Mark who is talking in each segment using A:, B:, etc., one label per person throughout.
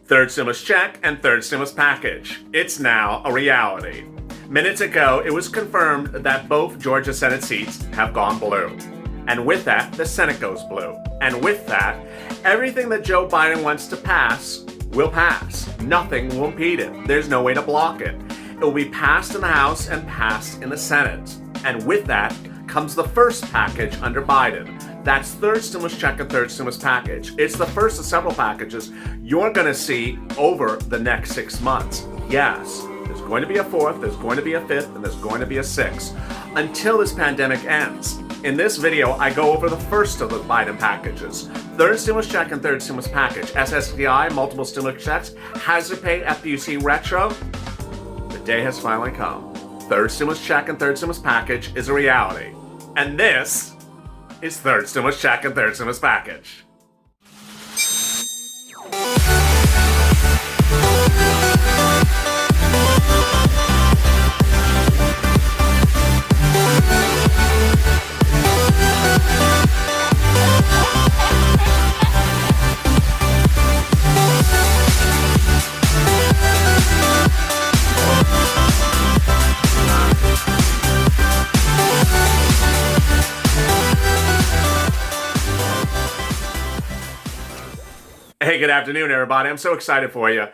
A: Third stimulus check and third stimulus package. It's now a reality. Minutes ago, it was confirmed that both Georgia Senate seats have gone blue. And with that, the Senate goes blue. And with that, everything that Joe Biden wants to pass will pass. Nothing will impede it. There's no way to block it. It will be passed in the House and passed in the Senate. And with that comes the first package under Biden. That's third stimulus check and third stimulus package. It's the first of several packages you're going to see over the next 6 months. Yes, there's going to be a fourth, there's going to be a fifth, and there's going to be a sixth until this pandemic ends. In this video, I go over the first of the Biden packages. Third stimulus check and third stimulus package. SSDI, multiple stimulus checks, hazard pay, FPUC retro. The day has finally come. Third stimulus check and third stimulus package is a reality. And this is third stimulus check and third stimulus package. Hey, good afternoon, everybody. I'm so excited for you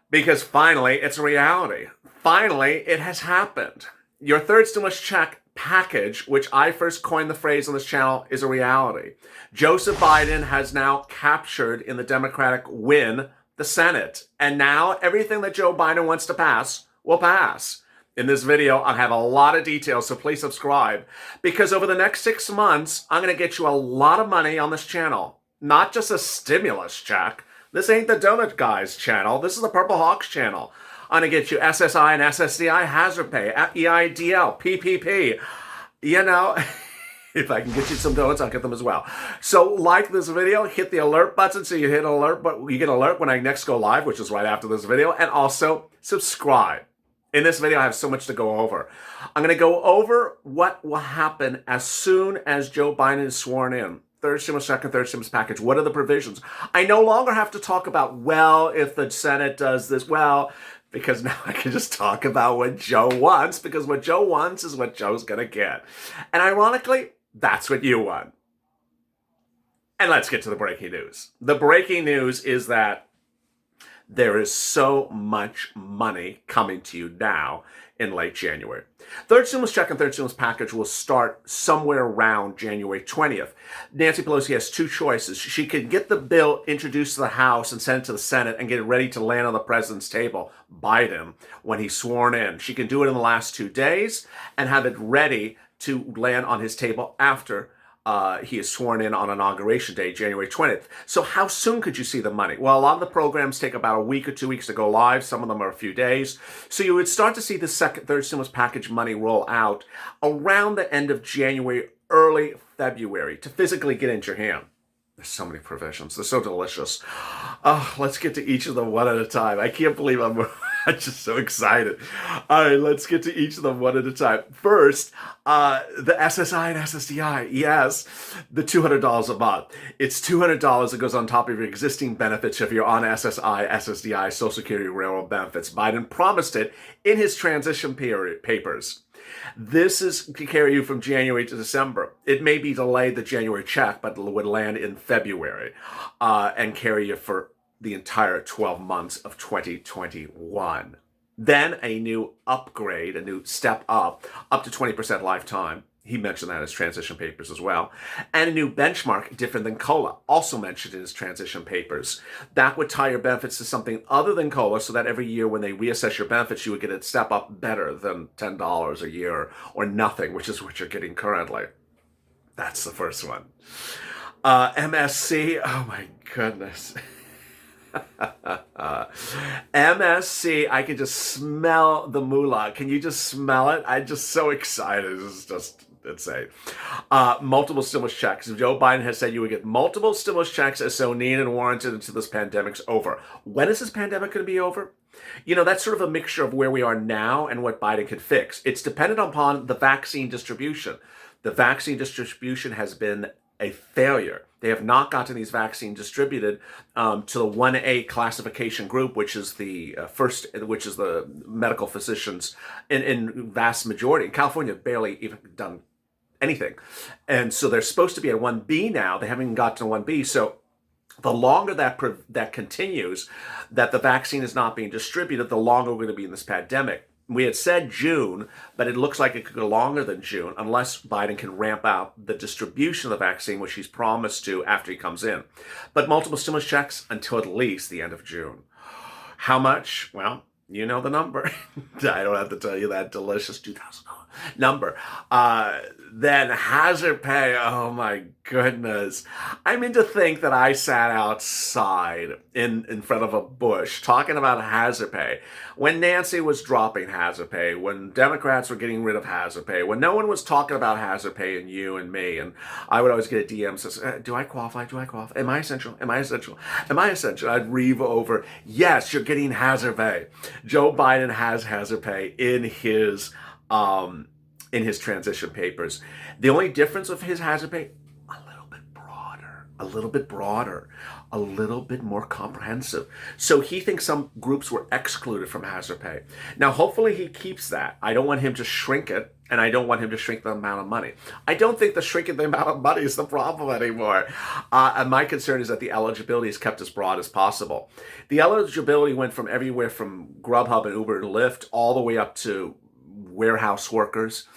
A: because finally it's a reality. Finally, it has happened. Your third stimulus check package, which I first coined the phrase on this channel, is a reality. Joseph Biden has now captured in the Democratic win the Senate. And now everything that Joe Biden wants to pass will pass. In this video, I'll have a lot of details, so please subscribe. Because over the next 6 months, I'm going to get you a lot of money on this channel. Not just a stimulus check. This ain't the Donut Guys channel. This is the Purple Hawks channel. I'm going to get you SSI and SSDI hazard pay, EIDL, PPP. You know, if I can get you some donuts, I'll get them as well. So like this video, hit the alert button so you hit alert, but you get alert when I next go live, which is right after this video, and also subscribe. In this video, I have so much to go over. I'm going to go over what will happen as soon as Joe Biden is sworn in. Third stimulus check and third stimulus package. What are the provisions? I no longer have to talk about, well, if the Senate does this, well, because now I can just talk about what Joe wants, because what Joe wants is what Joe's going to get. And ironically, that's what you want. And let's get to the breaking news. The breaking news is that there is so much money coming to you now in late January. Third stimulus check and third stimulus package will start somewhere around January 20th. Nancy Pelosi has two choices. She could get the bill introduced to the House and sent it to the Senate and get it ready to land on the president's table, Biden, when he's sworn in. She can do it in the last 2 days and have it ready to land on his table after he is sworn in on Inauguration Day, January 20th. So how soon could you see the money? Well, a lot of the programs take about a week or 2 weeks to go live. Some of them are a few days. So you would start to see the third stimulus package money roll out around the end of January, early February to physically get into your hand. There's so many provisions. They're so delicious. Oh, let's get to each of them one at a time. I can't believe I'm just so excited. All right, let's get to each of them one at a time. First, the SSI and SSDI. Yes, the $200 a month. It's $200 that goes on top of your existing benefits if you're on SSI, SSDI, Social Security, Railroad benefits. Biden promised it in his transition papers. This is to carry you from January to December. It may be delayed, the January check, but it would land in February and carry you for the entire 12 months of 2021. Then a new upgrade, a new step up to 20% lifetime. He mentioned that in his transition papers as well. And a new benchmark different than COLA, also mentioned in his transition papers. That would tie your benefits to something other than COLA so that every year when they reassess your benefits, you would get a step up better than $10 a year or nothing, which is what you're getting currently. That's the first one. MSC, oh my goodness. MSC, I can just smell the moolah. Can you just smell it? I'm just so excited. This is just insane. Multiple stimulus checks. Joe Biden has said you would get multiple stimulus checks as so needed and warranted until this pandemic's over. When is this pandemic going to be over? You know, that's sort of a mixture of where we are now and what Biden could fix. It's dependent upon the vaccine distribution. The vaccine distribution has been a failure. They have not gotten these vaccines distributed to the 1A classification group, which is the which is the medical physicians in vast majority. In California, barely even done anything. And so they're supposed to be at 1B now. They haven't even got to 1B. So the longer that continues, that the vaccine is not being distributed, the longer we're going to be in this pandemic. We had said June, but it looks like it could go longer than June unless Biden can ramp up the distribution of the vaccine, which he's promised to after he comes in. But multiple stimulus checks until at least the end of June. How much? Well, you know the number. I don't have to tell you that delicious $2,000 number. Then hazard pay. Oh my goodness. I mean, to think that I sat outside in front of a bush talking about hazard pay when Nancy was dropping hazard pay, when Democrats were getting rid of hazard pay, when no one was talking about hazard pay and you and me. And I would always get a DM that says, do I qualify? Do I qualify? Am I essential? Am I essential? Am I essential? I'd reave over, yes, you're getting hazard pay. Joe Biden has hazard pay in his transition papers. The only difference of his hazard pay, a little bit broader, a little bit more comprehensive. So he thinks some groups were excluded from hazard pay. Now, hopefully he keeps that. I don't want him to shrink it, and I don't want him to shrink the amount of money. I don't think the shrinking the amount of money is the problem anymore. And my concern is that the eligibility is kept as broad as possible. The eligibility went from everywhere from Grubhub and Uber and Lyft all the way up to warehouse workers.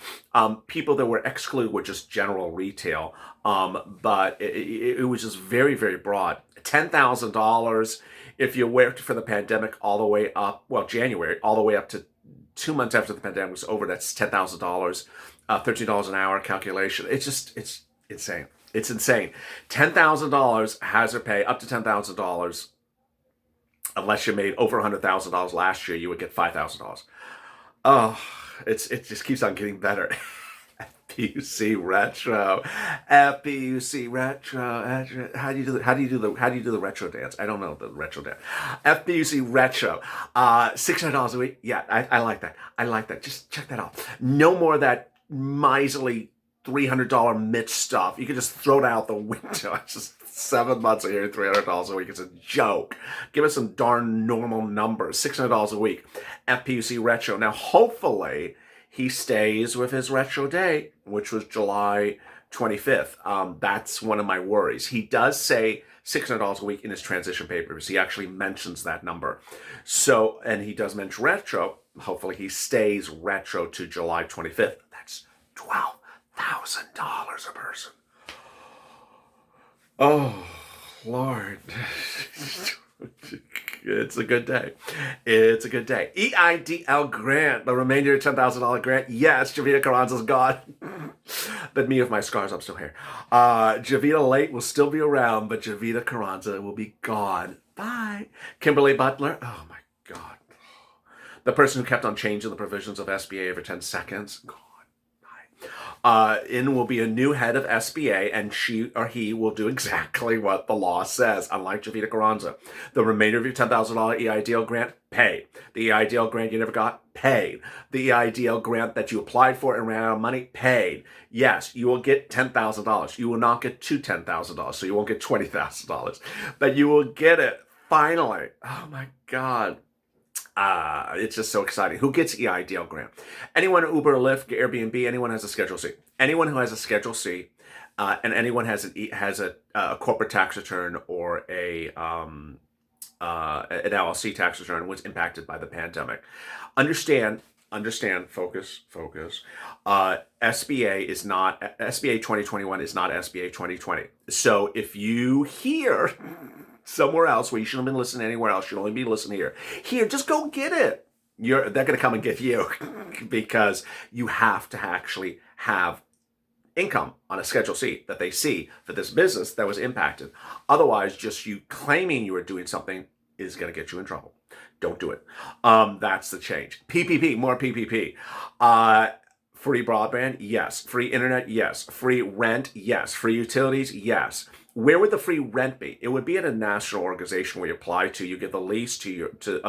A: People that were excluded were just general retail, but it was just very, very broad. $10,000 if you worked for the pandemic all the way up, well, January, all the way up to 2 months after the pandemic was over. That's $10,000, $13 an hour calculation. It's insane. It's insane. $10,000 hazard pay, up to $10,000. Unless you made over $100,000 last year, you would get $5,000. Oh, it just keeps on getting better. FPUC retro, FPUC retro. How do you do the retro dance? I don't know the retro dance. FPUC retro, $600 a week. Yeah, I like that. I like that. Just check that out. No more of that miserly $300 Mitch stuff. You can just throw it out the window. It's just 7 months of hearing $300 a week. It's a joke. Give us some darn normal numbers. $600 a week. FPUC retro. Now, hopefully, he stays with his retro date, which was July 25th. That's one of my worries. He does say $600 a week in his transition papers. He actually mentions that number. So, and he does mention retro. Hopefully, he stays retro to July 25th. That's $12,000 a person. Oh, Lord. It's a good day. It's a good day. EIDL grant, the remainder of $10,000 grant. Yes, Javita Carranza's gone. But me with my scars, I'm still here. Javita LALATE will still be around, but Javita Carranza will be gone. Bye. Kimberly Butler. Oh, my God. The person who kept on changing the provisions of SBA every 10 seconds. Gone. In will be a new head of SBA, and she or he will do exactly what the law says, unlike Javita Carranza. The remainder of your $10,000 EIDL grant, paid. The EIDL grant you never got, paid. The EIDL grant that you applied for and ran out of money, paid. Yes, you will get $10,000. You will not get to $10,000, so you won't get $20,000. But you will get it, finally. Oh, my God. It's just so exciting. Who gets EIDL grant? Anyone Uber, Lyft, Airbnb, anyone has a Schedule C. Anyone who has a Schedule C, and anyone has a corporate tax return or an LLC tax return was impacted by the pandemic. Understand, focus. SBA 2021 is not SBA 2020. So if you hear somewhere else where you shouldn't have been listening anywhere else, you should only be listening here. Here, just go get it. They're going to come and get you because you have to actually have income on a Schedule C that they see for this business that was impacted. Otherwise, just you claiming you were doing something is going to get you in trouble. Don't do it. That's the change. PPP, more PPP. Free broadband, yes. Free internet, yes. Free rent, yes. Free utilities, yes. Where would the free rent be? It would be at a national organization where you apply to. You give the lease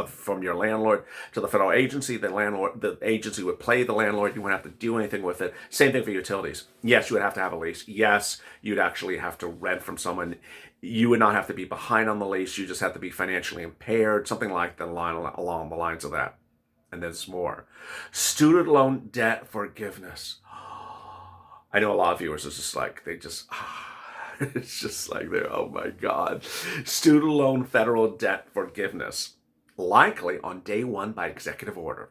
A: from your landlord to the federal agency. The agency would pay the landlord. You wouldn't have to do anything with it. Same thing for utilities. Yes, you would have to have a lease. Yes, you'd actually have to rent from someone. You would not have to be behind on the lease. You just have to be financially impaired, something like that, along the lines of that. And there's more. Student loan debt forgiveness. I know a lot of viewers is just like, it's just like, oh my God. Student loan federal debt forgiveness, likely on day one by executive order.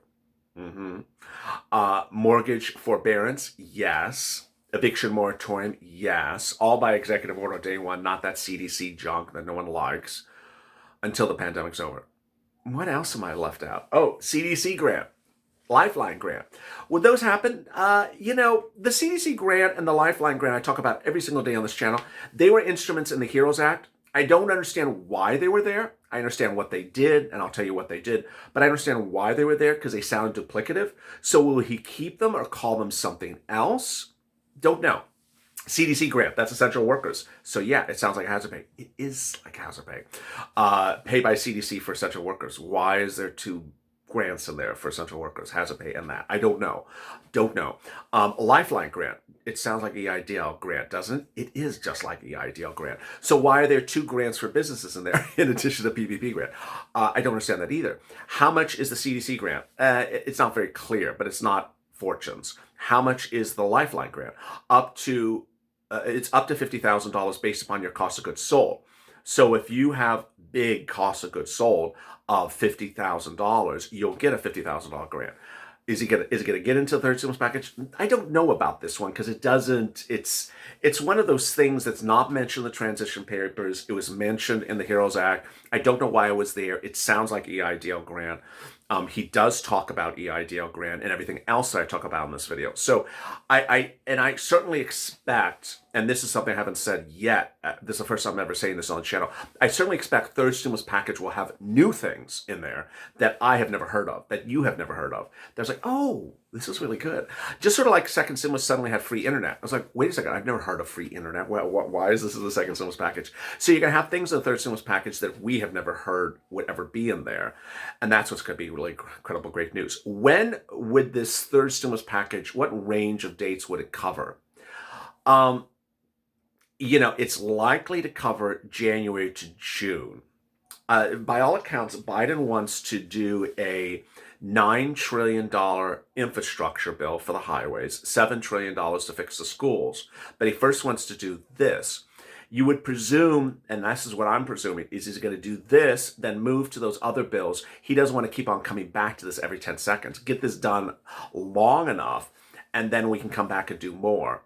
A: Mortgage forbearance, yes. Eviction moratorium, yes. All by executive order day one, not that CDC junk that no one likes until the pandemic's over. What else am I left out? Oh, CDC grant. Lifeline grant. Would those happen? The CDC grant and the Lifeline grant I talk about every single day on this channel, they were instruments in the HEROES Act. I don't understand why they were there. I understand what they did, and I'll tell you what they did, but I understand why they were there because they sound duplicative. So will he keep them or call them something else? Don't know. CDC grant, that's essential workers. So yeah, it sounds like hazard pay. It is like hazard pay. Pay by CDC for essential workers. Why is there two grants in there for essential workers, hazard pay and that? I don't know. Lifeline grant. It sounds like EIDL grant, doesn't it? It is just like EIDL grant. So why are there two grants for businesses in there in addition to PPP grant? I don't understand that either. How much is the CDC grant? It's not very clear, but it's not fortunes. How much is the Lifeline grant? It's up to $50,000 based upon your cost of goods sold. So if you have big cost of goods sold of $50,000, you'll get a $50,000 grant. Is it gonna get into the third stimulus package? I don't know about this one because it doesn't. It's one of those things that's not mentioned in the transition papers. It was mentioned in the HEROES Act. I don't know why it was there. It sounds like EIDL grant. He does talk about EIDL grant and everything else that I talk about in this video. So I certainly expect, and this is something I haven't said yet, this is the first time I'm ever saying this on the channel, I certainly expect third stimulus package will have new things in there that I have never heard of, that you have never heard of. There's like, oh, this is really good. Just sort of like second stimulus suddenly had free internet. I was like, wait a second, I've never heard of free internet. Why is this in the second stimulus package? So you're going to have things in the third stimulus package that we have never heard would ever be in there. And that's what's going to be really incredible, great news. When would this third stimulus package, what range of dates would it cover? It's likely to cover January to June. By all accounts, Biden wants to do a $9 trillion infrastructure bill for the highways, $7 trillion to fix the schools. But he first wants to do this. You would presume, and this is what I'm presuming, is he's going to do this, then move to those other bills. He doesn't want to keep on coming back to this every 10 seconds. Get this done long enough, and then we can come back and do more.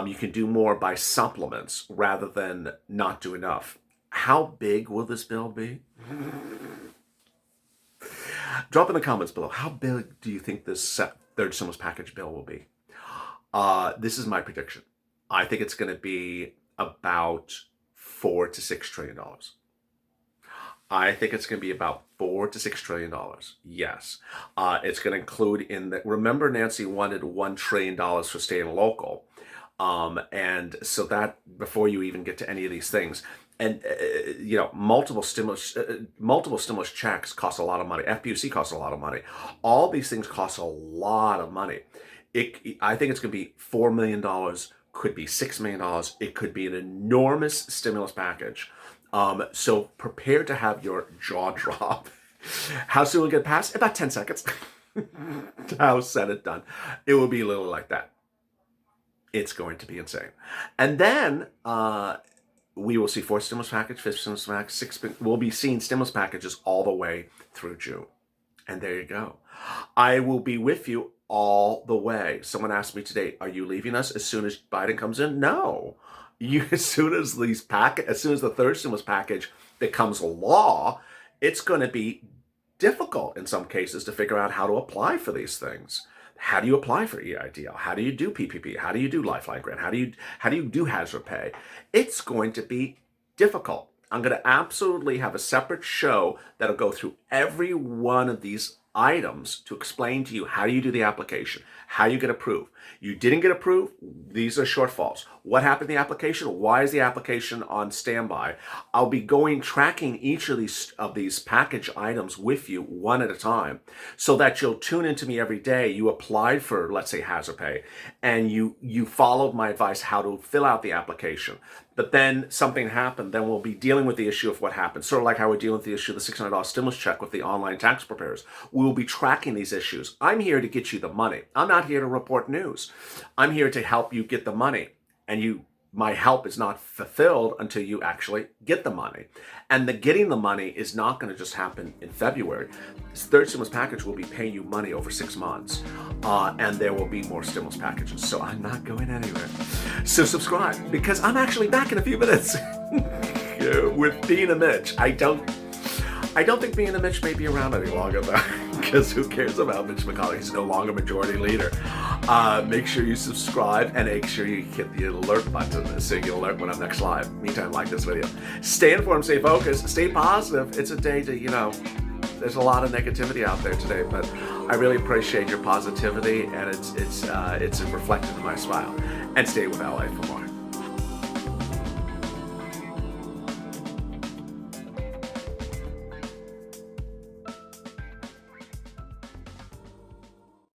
A: You can do more by supplements rather than not do enough. How big will this bill be? Drop in the comments below. How big do you think this third stimulus package bill will be? This is my prediction. I think it's going to be about $4 to $6 trillion. I think it's going to be about $4 to $6 trillion. Yes. It's going to include remember Nancy wanted $1 trillion for state and local. And so that before you even get to any of these things. And, multiple stimulus checks cost a lot of money. FPUC costs a lot of money. All these things cost a lot of money. I think it's going to be $4 million, could be $6 million. It could be an enormous stimulus package. So prepare to have your jaw drop. How soon will it get passed? About 10 seconds. House, Senate, done. It will be a little like that. It's going to be insane. And then, we will see fourth stimulus package, fifth stimulus package, we'll be seeing stimulus packages all the way through June. And there you go. I will be with you all the way. Someone asked me today, are you leaving us as soon as Biden comes in? No. As soon as the third stimulus package becomes law, it's going to be difficult in some cases to figure out how to apply for these things. How do you apply for EIDL? How do you do PPP? How do you do Lifeline grant? How do you do hazard pay? It's going to be difficult. I'm going to absolutely have a separate show that'll go through every one of these items to explain to you how you do the application, how you get approved. You didn't get approved, these are shortfalls. What happened to the application? Why is the application on standby? I'll be tracking each of these package items with you one at a time so that you'll tune into me every day. You applied for, let's say, Hazard Pay, and you followed my advice how to fill out the application. But then something happened, then we'll be dealing with the issue of what happened. Sort of like how we're dealing with the issue of the $600 stimulus check with the online tax preparers. We will be tracking these issues. I'm here to get you the money. I'm not here to report news. I'm here to help you get the money. And my help is not fulfilled until you actually get the money. And the getting the money is not going to just happen in February. This third stimulus package will be paying you money over 6 months. And there will be more stimulus packages. So I'm not going anywhere. So subscribe, because I'm actually back in a few minutes with Being a Mitch. I don't think Being a Mitch may be around any longer, though, because who cares about Mitch McConnell? He's no longer majority leader. Make sure you subscribe and make sure you hit the alert button so you get alert when I'm next live. Meantime, like this video. Stay informed, stay focused, stay positive. It's a day to, there's a lot of negativity out there today, but I really appreciate your positivity, and it's reflected in my smile. And stay with LA for more.